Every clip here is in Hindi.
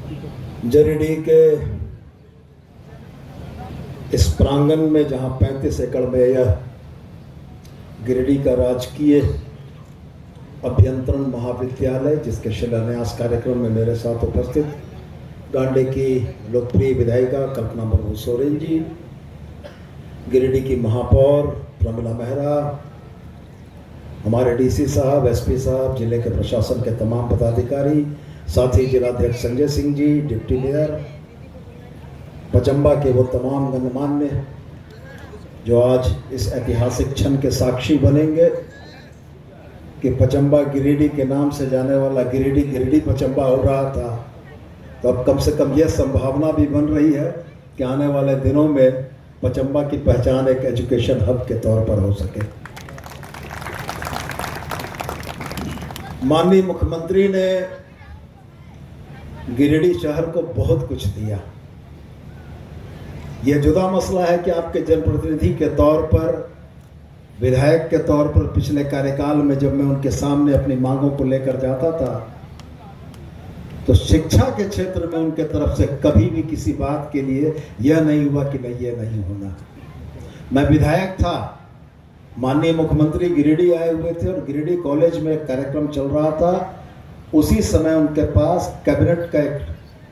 गिरिडीह के इस प्रांगण में जहां 35 एकड़ में यह गिरिडीह का राजकीय अभियंत्रण महाविद्यालय, जिसके शिलान्यास कार्यक्रम में मेरे साथ उपस्थित गांडे की लोकप्रिय विधायिका कल्पना बंधु सोरेन जी, गिरिडीह की महापौर प्रमिला मेहरा, हमारे डीसी साहब, एसपी साहब, जिले के प्रशासन के तमाम पदाधिकारी, साथ ही जिलाध्यक्ष संजय सिंह जी, डिप्टी मेयर, पचम्बा के वो तमाम गणमान्य जो आज इस ऐतिहासिक क्षण के साक्षी बनेंगे कि पचम्बा गिरिडीह के नाम से जाने वाला गिरिडीह गिरिडीह पचम्बा हो रहा था, तो अब कम से कम यह संभावना भी बन रही है कि आने वाले दिनों में पचम्बा की पहचान एक एजुकेशन हब के तौर पर हो सके। माननीय मुख्यमंत्री ने गिरिडीह शहर को बहुत कुछ दिया। यह जुदा मसला है कि आपके जनप्रतिनिधि के तौर पर, विधायक के तौर पर पिछले कार्यकाल में जब मैं उनके सामने अपनी मांगों को लेकर जाता था तो शिक्षा के क्षेत्र में उनके तरफ से कभी भी किसी बात के लिए यह नहीं हुआ कि नहीं, ये नहीं होना। मैं विधायक था, माननीय मुख्यमंत्री गिरिडीह आए हुए थे और गिरिडीह कॉलेज में एक कार्यक्रम चल रहा था। उसी समय उनके पास कैबिनेट का एक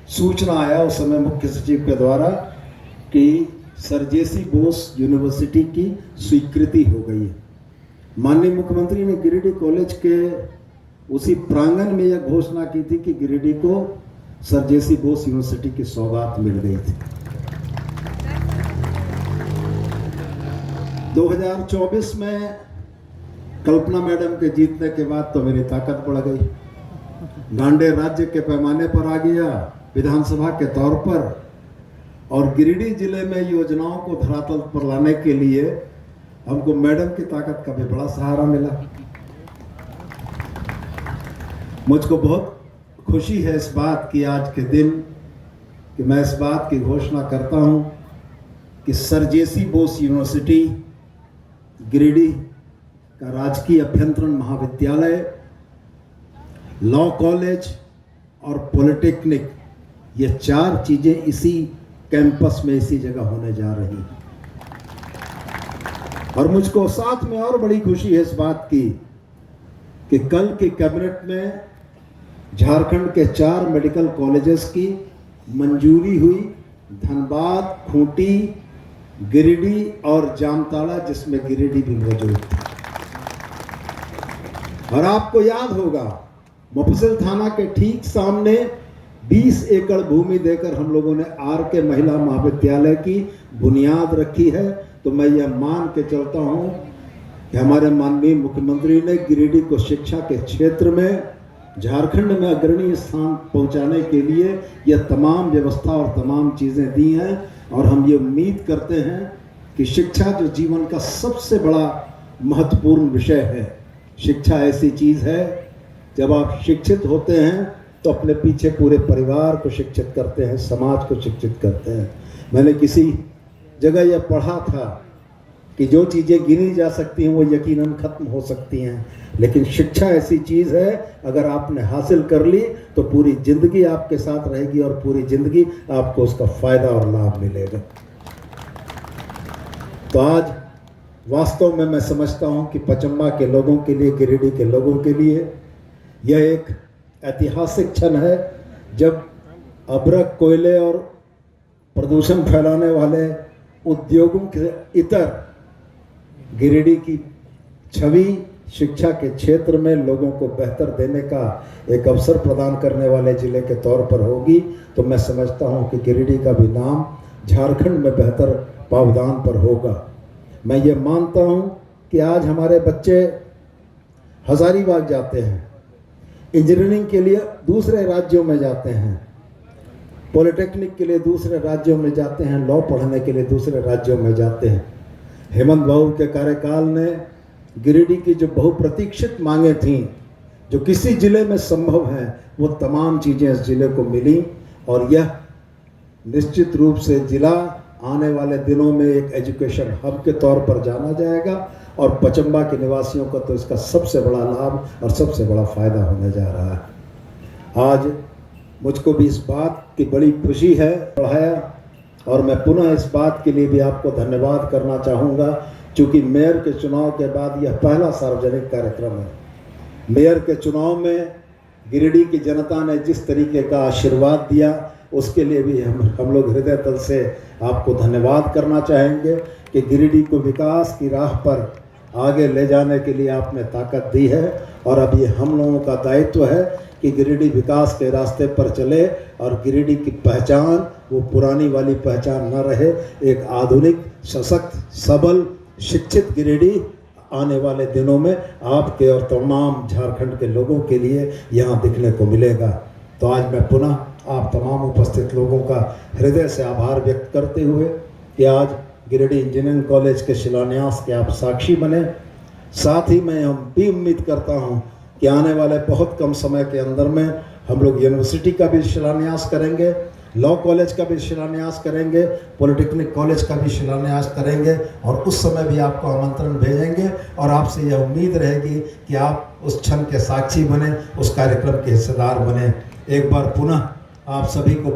सूचना आया, उस समय मुख्य सचिव के द्वारा, कि सर जेसी बोस यूनिवर्सिटी की स्वीकृति हो गई है। माननीय मुख्यमंत्री ने गिरिडीह कॉलेज के उसी प्रांगण में यह घोषणा की थी कि गिरिडीह को सर जेसी बोस यूनिवर्सिटी की सौगात मिल गई थी। 2024 में कल्पना मैडम के जीतने के बाद तो मेरी ताकत बढ़ गई, गांडे राज्य के पैमाने पर आ गया विधानसभा के तौर पर, और गिरिडीह जिले में योजनाओं को धरातल पर लाने के लिए हमको मैडम की ताकत का भी बड़ा सहारा मिला। मुझको बहुत खुशी है इस बात की आज के दिन कि मैं इस बात की घोषणा करता हूं कि सर जेसी बोस यूनिवर्सिटी, गिरिडीह का राजकीय अभियंत्रण महाविद्यालय, लॉ कॉलेज और पॉलिटेक्निक, ये 4 चीजें इसी कैंपस में, इसी जगह होने जा रही है। और मुझको साथ में और बड़ी खुशी है इस बात की कि कल की कैबिनेट में झारखंड के 4 मेडिकल कॉलेजेस की मंजूरी हुई, धनबाद, खूंटी, गिरिडीह और जामताड़ा, जिसमें गिरिडीह भी मौजूद था। और आपको याद होगा, मुफस्सिल थाना के ठीक सामने 20 एकड़ भूमि देकर हम लोगों ने आर.के. महिला महाविद्यालय की बुनियाद रखी है। तो मैं यह मान के चलता हूं कि हमारे माननीय मुख्यमंत्री ने गिरिडीह को शिक्षा के क्षेत्र में झारखंड में अग्रणी स्थान पहुंचाने के लिए यह तमाम व्यवस्था और तमाम चीज़ें दी हैं। और हम ये उम्मीद करते हैं कि शिक्षा जो जीवन का सबसे बड़ा महत्वपूर्ण विषय है, शिक्षा ऐसी चीज़ है, जब आप शिक्षित होते हैं तो अपने पीछे पूरे परिवार को शिक्षित करते हैं, समाज को शिक्षित करते हैं। मैंने किसी जगह यह पढ़ा था कि जो चीज़ें गिनी जा सकती हैं वो यकीनन ख़त्म हो सकती हैं, लेकिन शिक्षा ऐसी चीज़ है, अगर आपने हासिल कर ली तो पूरी ज़िंदगी आपके साथ रहेगी और पूरी ज़िंदगी आपको उसका फ़ायदा और लाभ मिलेगा। तो आज वास्तव में मैं समझता हूँ कि पचम्बा के लोगों के लिए, गिरिडीह के लोगों के लिए यह एक ऐतिहासिक क्षण है, जब अभ्रक, कोयले और प्रदूषण फैलाने वाले उद्योगों के इतर गिरिडीह की छवि शिक्षा के क्षेत्र में लोगों को बेहतर देने का एक अवसर प्रदान करने वाले जिले के तौर पर होगी। तो मैं समझता हूं कि गिरिडीह का भी नाम झारखंड में बेहतर पावदान पर होगा। मैं ये मानता हूं कि आज हमारे बच्चे हजारीबाग जाते हैं, इंजीनियरिंग के लिए दूसरे राज्यों में जाते हैं, पॉलिटेक्निक के लिए दूसरे राज्यों में जाते हैं, लॉ पढ़ने के लिए दूसरे राज्यों में जाते हैं। हेमंत बाबू के कार्यकाल ने गिरिडीह की जो बहुप्रतीक्षित मांगें थीं, जो किसी जिले में संभव हैं, वो तमाम चीज़ें इस जिले को मिली। और यह निश्चित रूप से जिला आने वाले दिनों में एक एजुकेशन हब के तौर पर जाना जाएगा और पचम्बा के निवासियों को तो इसका सबसे बड़ा लाभ और सबसे बड़ा फ़ायदा होने जा रहा है। आज मुझको भी इस बात की बड़ी खुशी है बढ़ाया, और मैं पुनः इस बात के लिए भी आपको धन्यवाद करना चाहूँगा, क्योंकि मेयर के चुनाव के बाद यह पहला सार्वजनिक कार्यक्रम है। मेयर के चुनाव में गिरिडीह की जनता ने जिस तरीके का आशीर्वाद दिया, उसके लिए भी हम लोग हृदय तल से आपको धन्यवाद करना चाहेंगे कि गिरिडीह को विकास की राह पर आगे ले जाने के लिए आपने ताकत दी है। और अब ये हम लोगों का दायित्व है कि गिरिडीह विकास के रास्ते पर चले और गिरिडीह की पहचान वो पुरानी वाली पहचान न रहे, एक आधुनिक, सशक्त, सबल, शिक्षित गिरिडीह आने वाले दिनों में आपके और तमाम झारखंड के लोगों के लिए यहाँ दिखने को मिलेगा। तो आज मैं पुनः आप तमाम उपस्थित लोगों का हृदय से आभार व्यक्त करते हुए कि आज गिरिडीह इंजीनियरिंग कॉलेज के शिलान्यास के आप साक्षी बने। साथ ही मैं हम भी उम्मीद करता हूं कि आने वाले बहुत कम समय के अंदर में हम लोग यूनिवर्सिटी का भी शिलान्यास करेंगे, लॉ कॉलेज का भी शिलान्यास करेंगे, पॉलिटेक्निक कॉलेज का भी शिलान्यास करेंगे, और उस समय भी आपको आमंत्रण भेजेंगे और आपसे यह उम्मीद रहेगी कि आप उस क्षण के साक्षी बने, उस कार्यक्रम के हिस्सेदार बने। एक बार पुनः आप सभी को